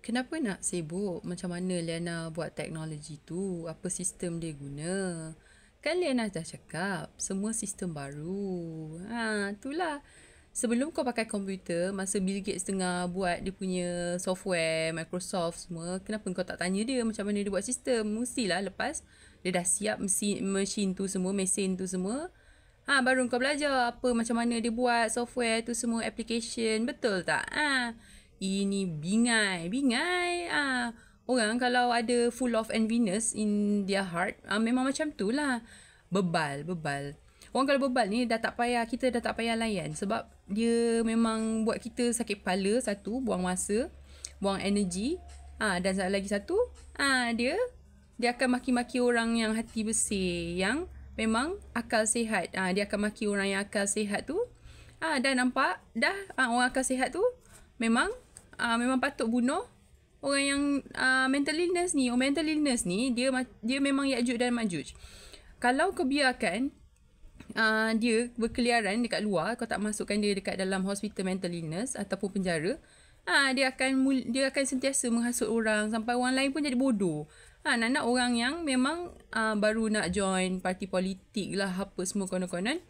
Kenapa nak sibuk macam mana Liana buat teknologi tu? Apa sistem dia guna? Kan Liana dah cakap, semua sistem baru. Itulah. Sebelum kau pakai komputer, masa Bill Gates tengah buat dia punya software, Microsoft semua, kenapa kau tak tanya dia macam mana dia buat sistem? Mestilah lepas dia dah siap mesin tu semua, mesin tu semua, baru kau belajar apa macam mana dia buat software tu semua, application, betul tak? Ini bingai. Orang kalau ada full of enviness in their heart, memang macam tu lah. Bebal. Orang kalau bebal ni kita dah tak payah layan sebab dia memang buat kita sakit kepala, satu, buang masa, buang energi. Dan lagi satu, dia akan maki-maki orang yang hati bersih, yang memang akal sihat. Dia akan maki orang yang akal sihat tu. Dah nampak dah orang akal sihat tu memang patut bunuh orang yang mental illness ni. Orang mental illness ni dia memang Ya'juj dan Ma'juj. Kalau kau biarkan dia berkeliaran dekat luar, kau tak masukkan dia dekat dalam hospital mental illness ataupun penjara, dia akan sentiasa menghasut orang sampai orang lain pun jadi bodoh. Nak orang yang memang baru nak join parti politik lah, apa semua konon-konon,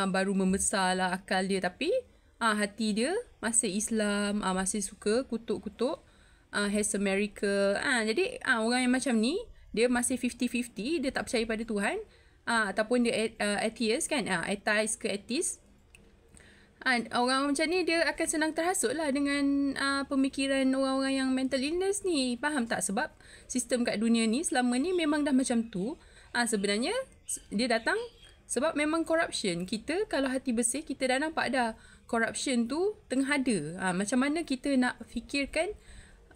baru membesar lah akal dia, tapi hati dia masih Islam, masih suka kutuk-kutuk has America. Jadi orang yang macam ni, dia masih 50-50, dia tak percaya pada Tuhan, ataupun dia atheist kan, atheist ke atheist. Orang macam ni dia akan senang terhasut lah dengan pemikiran orang-orang yang mental illness ni. Faham tak? Sebab sistem kat dunia ni selama ni memang dah macam tu. Sebenarnya dia datang sebab memang corruption. Kita kalau hati bersih, kita dah nampak dah corruption tu tengah ada. Macam mana kita nak fikirkan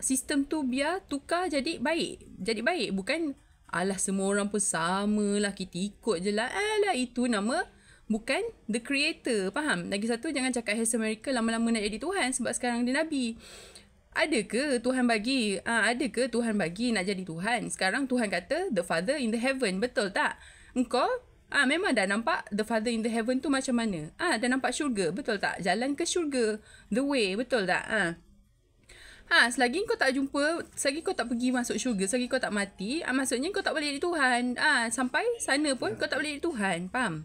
sistem tu biar tukar jadi baik. Bukan alah semua orang pun sama lah, kita ikut je lah. Itu nama bukan the creator. Faham? Lagi satu, jangan cakap has America lama-lama nak jadi Tuhan sebab sekarang dia Nabi. Ada ke Tuhan bagi? Ada ke Tuhan bagi nak jadi Tuhan? Sekarang Tuhan kata the Father in the heaven. Betul tak? Engkau memang dah nampak the Father in the heaven tu macam mana? Dah nampak syurga. Betul tak? Jalan ke syurga. The way. Betul tak? Selagi kau tak jumpa, selagi kau tak pergi masuk syurga, selagi kau tak mati, maksudnya kau tak boleh jadi Tuhan. Sampai sana pun kau tak boleh jadi Tuhan. Faham?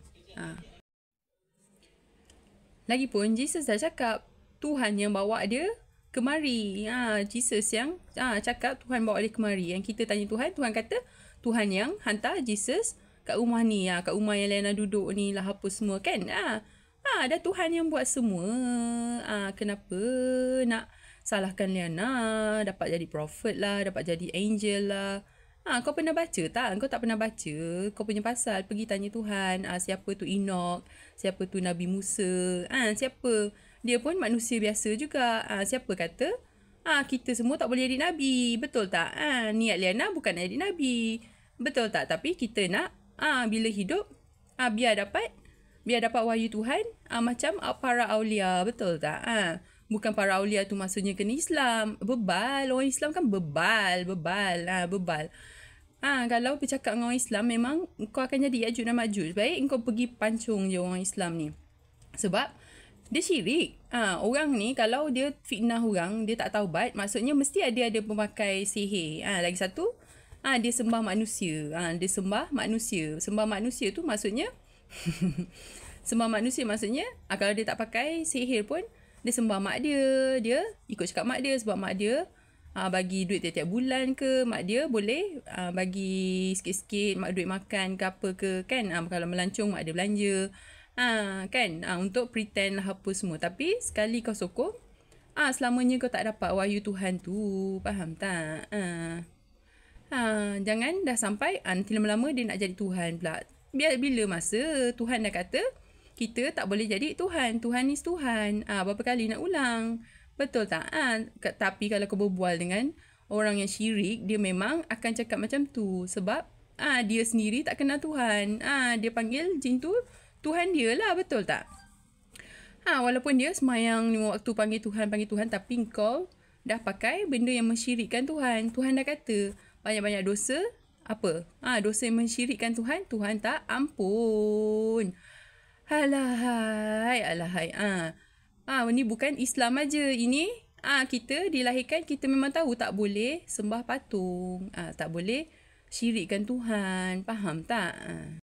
Lagipun Jesus dah cakap Tuhan yang bawa dia kemari. Jesus yang cakap Tuhan bawa dia kemari. Yang kita tanya Tuhan, Tuhan kata Tuhan yang hantar Jesus kat rumah ni, kat rumah yang Liana duduk ni lah, apa semua kan. Dah Tuhan yang buat semua. Kenapa nak salahkan Liana? Dapat jadi prophet lah, dapat jadi angel lah. Kau pernah baca tak? Kau tak pernah baca, kau punya pasal pergi tanya Tuhan. Siapa tu Enoch? Siapa tu Nabi Musa? Siapa? Dia pun manusia biasa juga. Siapa kata kita semua tak boleh jadi Nabi? Betul tak? Niat Liana bukan nak jadi Nabi. Betul tak? Tapi kita nak bila hidup biar dapat wahyu Tuhan macam para aulia. Betul tak? Bukan para aulia tu maksudnya kena Islam. Bebal. Orang Islam kan bebal. Kalau bercakap dengan orang Islam, memang kau akan jadi Ya'juj dan Ma'juj. Baik kau pergi pancung je orang Islam ni. Sebab dia syirik. Orang ni kalau dia fitnah orang, dia tak taubat, maksudnya mesti ada pemakai sihir. Lagi satu, dia sembah manusia. Dia sembah manusia. Sembah manusia tu maksudnya sembah manusia maksudnya kalau dia tak pakai sihir pun, dia sembah mak dia. Dia ikut cakap mak dia sebab mak dia bagi duit tiap-tiap bulan ke, mak dia boleh bagi sikit-sikit mak duit makan ke apa ke kan. Kalau melancong mak dia belanja kan, untuk pretend lah apa semua. Tapi sekali kau sokong, selamanya kau tak dapat wahyu Tuhan tu. Faham tak? Jangan dah sampai nanti lama-lama dia nak jadi Tuhan pula. Bila masa Tuhan dah kata kita tak boleh jadi Tuhan. Tuhan is Tuhan. Berapa kali nak ulang? Betul tak? Tapi kalau kau berbual dengan orang yang syirik, dia memang akan cakap macam tu. Sebab dia sendiri tak kenal Tuhan. Dia panggil jin tu Tuhan dia lah. Betul tak? Walaupun dia semayang 5 waktu panggil Tuhan, tapi kau dah pakai benda yang mensyirikkan Tuhan. Tuhan dah kata banyak-banyak dosa. Apa? Dosa yang mensyirikkan Tuhan, Tuhan tak ampun. Alahai. Ini bukan Islam aja. Ini Kita dilahirkan, kita memang tahu tak boleh sembah patung. Tak boleh syirikkan Tuhan. Faham tak?